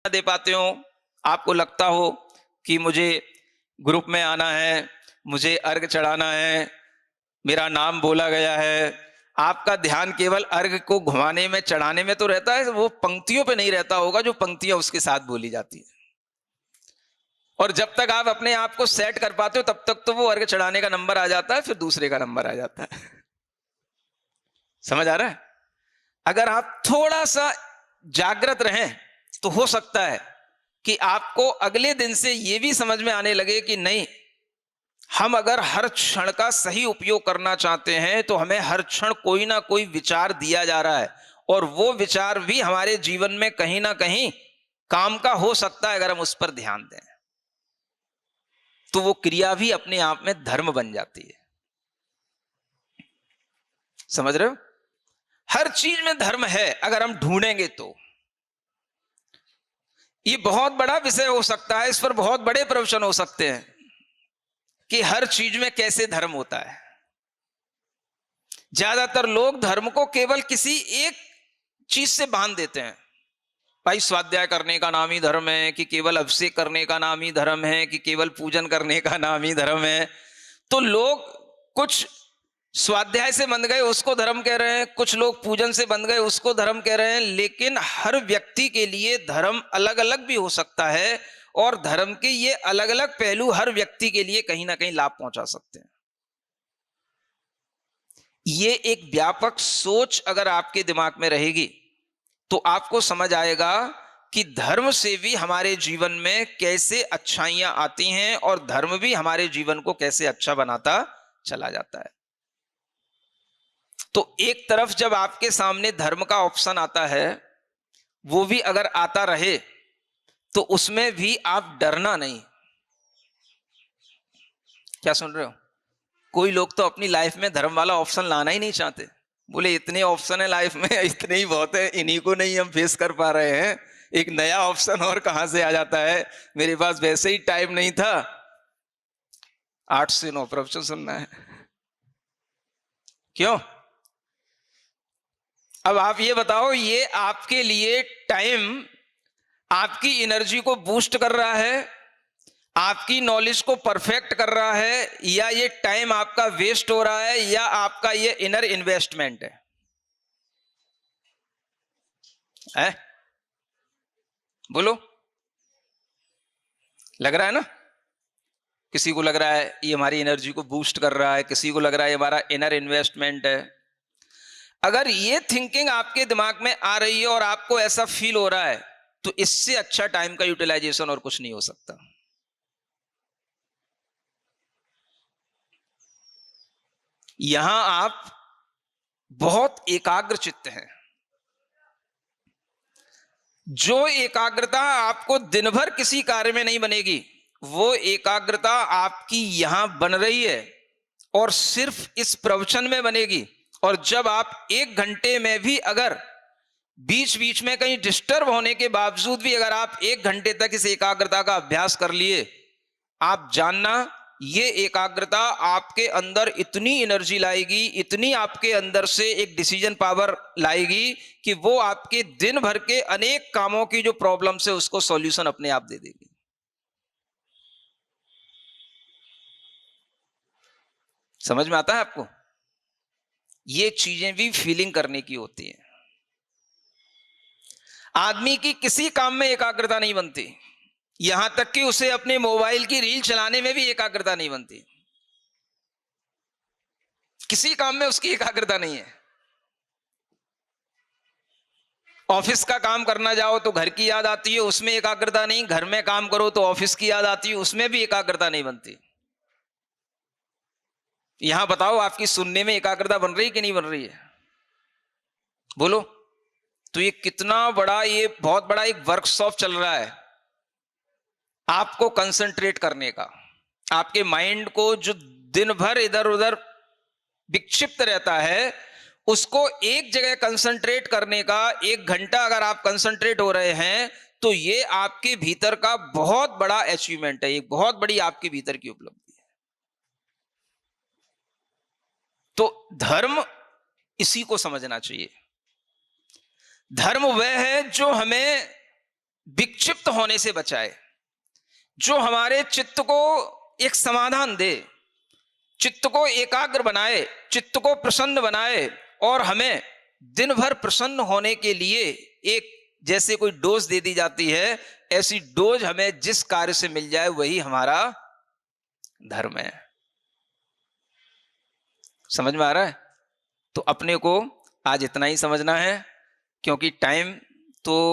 दे पाते हो, आपको लगता हो कि मुझे ग्रुप में आना है, मुझे अर्घ चढ़ाना है, मेरा नाम बोला गया है, आपका ध्यान केवल अर्घ को घुमाने में, चढ़ाने में तो रहता है, वो पंक्तियों पे नहीं रहता होगा जो पंक्तियां उसके साथ बोली जाती है। और जब तक आप अपने आप को सेट कर पाते हो तब तक तो वो अर्घ चढ़ाने का नंबर आ जाता है, फिर दूसरे का नंबर आ जाता है। समझ आ रहा है? अगर आप थोड़ा सा जागृत रहें तो हो सकता है कि आपको अगले दिन से यह भी समझ में आने लगे कि नहीं, हम अगर हर क्षण का सही उपयोग करना चाहते हैं तो हमें हर क्षण कोई ना कोई विचार दिया जा रहा है, और वो विचार भी हमारे जीवन में कहीं ना कहीं काम का हो सकता है अगर हम उस पर ध्यान दें। तो वो क्रिया भी अपने आप में धर्म बन जाती है। समझ रहे हो? हर चीज में धर्म है अगर हम ढूंढेंगे तो। ये बहुत बड़ा विषय हो सकता है, इस पर बहुत बड़े प्रवचन हो सकते हैं कि हर चीज में कैसे धर्म होता है। ज्यादातर लोग धर्म को केवल किसी एक चीज से बांध देते हैं। भाई स्वाध्याय करने का नाम ही धर्म है, कि केवल अभिषेक करने का नाम ही धर्म है, कि केवल पूजन करने का नाम ही धर्म है। तो लोग कुछ स्वाध्याय से बंध गए उसको धर्म कह रहे हैं, कुछ लोग पूजन से बंध गए उसको धर्म कह रहे हैं। लेकिन हर व्यक्ति के लिए धर्म अलग अलग भी हो सकता है, और धर्म के ये अलग अलग पहलू हर व्यक्ति के लिए कहीं ना कहीं लाभ पहुंचा सकते हैं। ये एक व्यापक सोच अगर आपके दिमाग में रहेगी तो आपको समझ आएगा कि धर्म से भी हमारे जीवन में कैसे अच्छाइयां आती हैं, और धर्म भी हमारे जीवन को कैसे अच्छा बनाता चला जाता है। तो एक तरफ जब आपके सामने धर्म का ऑप्शन आता है, वो भी अगर आता रहे तो उसमें भी आप डरना नहीं। क्या सुन रहे हो? कोई लोग तो अपनी लाइफ में धर्म वाला ऑप्शन लाना ही नहीं चाहते। बोले इतने ऑप्शन है लाइफ में, इतने ही बहुत है, इन्हीं को नहीं हम फेस कर पा रहे हैं, एक नया ऑप्शन और कहां से आ जाता है। मेरे पास वैसे ही टाइम नहीं था, 8 से 9 प्रवचन सुनना है। क्यों? अब आप ये बताओ, ये आपके लिए टाइम आपकी एनर्जी को बूस्ट कर रहा है, आपकी नॉलेज को परफेक्ट कर रहा है, या ये टाइम आपका वेस्ट हो रहा है, या आपका ये इनर इन्वेस्टमेंट है? बोलो। लग रहा है ना? किसी को लग रहा है ये हमारी एनर्जी को बूस्ट कर रहा है, किसी को लग रहा है ये हमारा इनर इन्वेस्टमेंट है। अगर ये थिंकिंग आपके दिमाग में आ रही है और आपको ऐसा फील हो रहा है, तो इससे अच्छा टाइम का यूटिलाइजेशन और कुछ नहीं हो सकता। यहां आप बहुत एकाग्र चित्त हैं। जो एकाग्रता आपको दिन भर किसी कार्य में नहीं बनेगी, वो एकाग्रता आपकी यहां बन रही है और सिर्फ इस प्रवचन में बनेगी। और जब आप 1 घंटे में भी अगर बीच बीच में कहीं डिस्टर्ब होने के बावजूद भी अगर आप 1 घंटे तक इस एकाग्रता का अभ्यास कर लिए, आप जानना ये एकाग्रता आपके अंदर इतनी एनर्जी लाएगी, इतनी आपके अंदर से एक डिसीजन पावर लाएगी कि वो आपके दिन भर के अनेक कामों की जो प्रॉब्लम्स है उसको सॉल्यूशन अपने आप दे देगी। समझ में आता है आपको? ये चीजें भी फीलिंग करने की होती है। आदमी की किसी काम में एकाग्रता नहीं बनती, यहां तक कि उसे अपने मोबाइल की रील चलाने में भी एकाग्रता नहीं बनती। किसी काम में उसकी एकाग्रता नहीं है। ऑफिस का काम करना जाओ तो घर की याद आती है, उसमें एकाग्रता नहीं। घर में काम करो तो ऑफिस की याद आती है, उसमें भी एकाग्रता नहीं बनती। यहां बताओ, आपकी सुनने में एकाग्रता बन रही कि नहीं बन रही है? बोलो। तो ये कितना बड़ा, ये बहुत बड़ा एक वर्कशॉप चल रहा है आपको कंसंट्रेट करने का। आपके माइंड को जो दिन भर इधर उधर विक्षिप्त रहता है, उसको एक जगह कंसंट्रेट करने का 1 घंटा अगर आप कंसंट्रेट हो रहे हैं, तो ये आपके भीतर का बहुत बड़ा अचीवमेंट है, एक बहुत बड़ी आपके भीतर की उपलब्धि है। तो धर्म इसी को समझना चाहिए। धर्म वह है जो हमें विक्षिप्त होने से बचाए, जो हमारे चित्त को एक समाधान दे, चित्त को एकाग्र बनाए, चित्त को प्रसन्न बनाए, और हमें दिन भर प्रसन्न होने के लिए एक जैसे कोई डोज दे दी जाती है, ऐसी डोज हमें जिस कार्य से मिल जाए वही हमारा धर्म है। समझ में आ रहा है? तो अपने को आज इतना ही समझना है, क्योंकि टाइम तो